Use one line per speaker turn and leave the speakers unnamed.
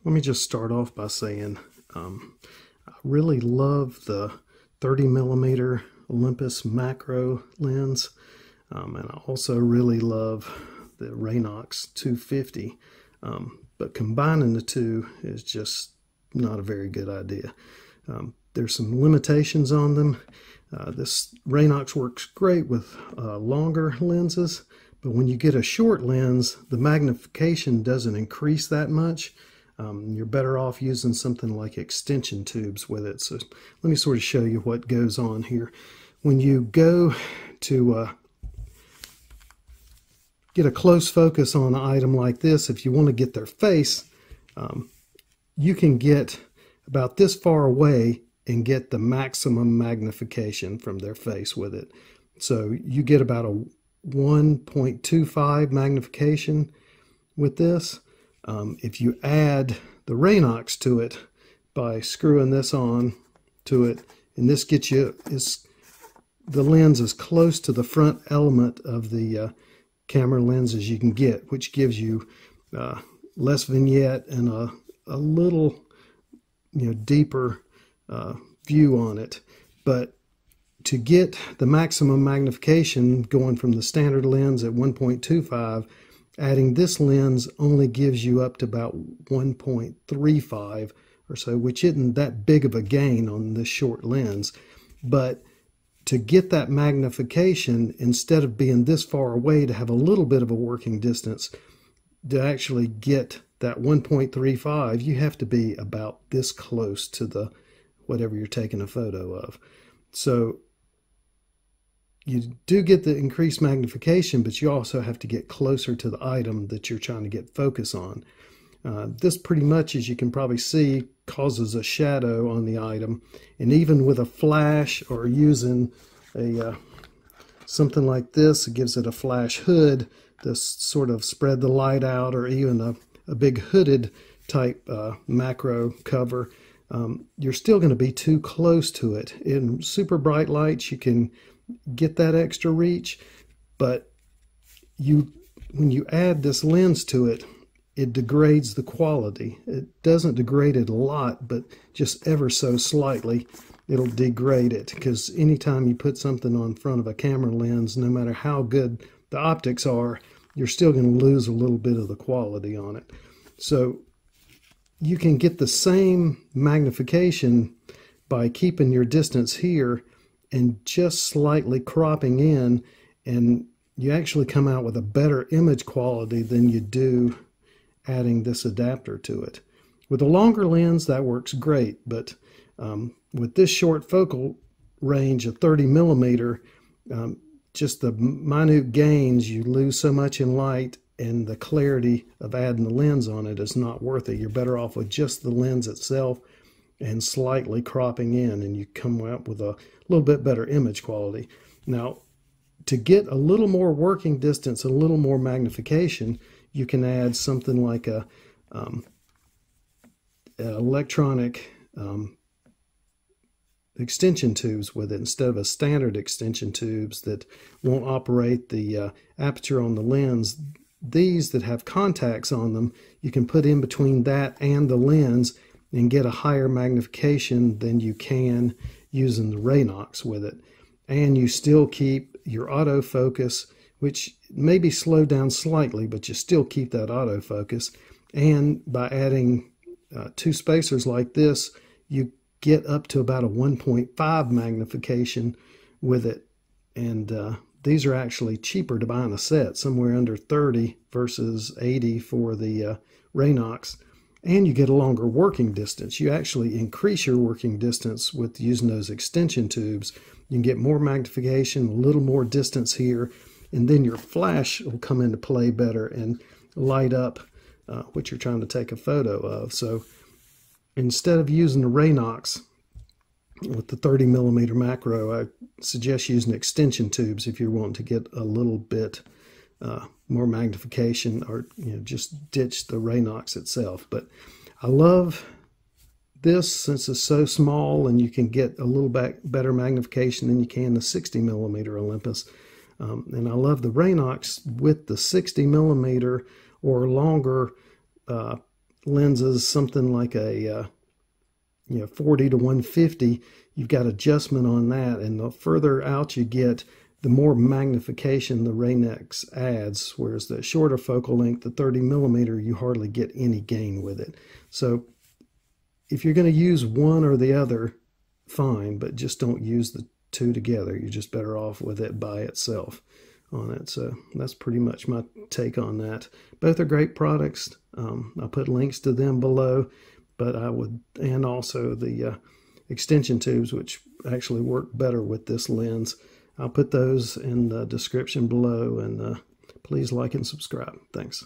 Let me just start off by saying I really love the 30mm Olympus macro lens, and I also really love the Raynox 250, but combining the two is just not a very good idea. There's some limitations on them. This Raynox works great with longer lenses, but when you get a short lens, the magnification doesn't increase that much. You're better off using something like extension tubes with it. So let me sort of show you what goes on here. When you go to get a close focus on an item like this, if you want to get their face, you can get about this far away and get the maximum magnification from their face with it. So you get about a 1.25 magnification with this. If you add the Raynox to it by screwing this on to it, and this gets you, the lens is close to the front element of the camera lens as you can get, which gives you less vignette and a little deeper view on it. But to get the maximum magnification going from the standard lens at 1.25, adding this lens only gives you up to about 1.35 or so, which isn't that big of a gain on this short lens. But to get that magnification, instead of being this far away to have a little bit of a working distance, to actually get that 1.35, you have to be about this close to the whatever you're taking a photo of. So you do get the increased magnification, but you also have to get closer to the item that you're trying to get focus on. This pretty much, as you can probably see, causes a shadow on the item. And even with a flash or using a something like this, it gives it a flash hood to sort of spread the light out, or even a big hooded type macro cover. You're still going to be too close to it. In super bright lights, you can get that extra reach, but when you add this lens to it, it degrades the quality. It doesn't degrade it a lot, but just ever so slightly it'll degrade it, because anytime you put something on front of a camera lens, no matter how good the optics are, you're still going to lose a little bit of the quality on it. So you can get the same magnification by keeping your distance here and just slightly cropping in, and you actually come out with a better image quality than you do adding this adapter to it. With a longer lens, that works great, but with this short focal range of 30mm, just the minute gains, you lose so much in light, and the clarity of adding the lens on it is not worth it. You're better off with just the lens itself and slightly cropping in, and you come up with a little bit better image quality. Now, to get a little more working distance, a little more magnification, you can add something like a electronic extension tubes with it, instead of a standard extension tubes that won't operate the aperture on the lens. These that have contacts on them, you can put in between that and the lens and get a higher magnification than you can using the Raynox with it. And you still keep your autofocus, which may be slowed down slightly, but you still keep that autofocus. And by adding two spacers like this, you get up to about a 1.5 magnification with it. And these are actually cheaper to buy in a set, somewhere under 30 versus 80 for the Raynox. And you get a longer working distance. You actually increase your working distance with using those extension tubes. You can get more magnification, a little more distance here, and then your flash will come into play better and light up what you're trying to take a photo of. So instead of using the Raynox with the 30mm macro, I suggest using extension tubes if you're wanting to get a little bit more magnification, or just ditch the Raynox itself. But I love this since it's so small, and you can get a little better magnification than you can the 60mm Olympus. And I love the Raynox with the 60mm or longer lenses, something like a 40 to 150, you've got adjustment on that, and the further out you get, the more magnification the Raynox adds, whereas the shorter focal length, the 30mm, you hardly get any gain with it. So if you're going to use one or the other, fine, but just don't use the two together. You're just better off with it by itself on it. So that's pretty much my take on that. Both are great products. I'll put links to them below, but I would, and also the extension tubes, which actually work better with this lens. I'll put those in the description below, and please like and subscribe. Thanks.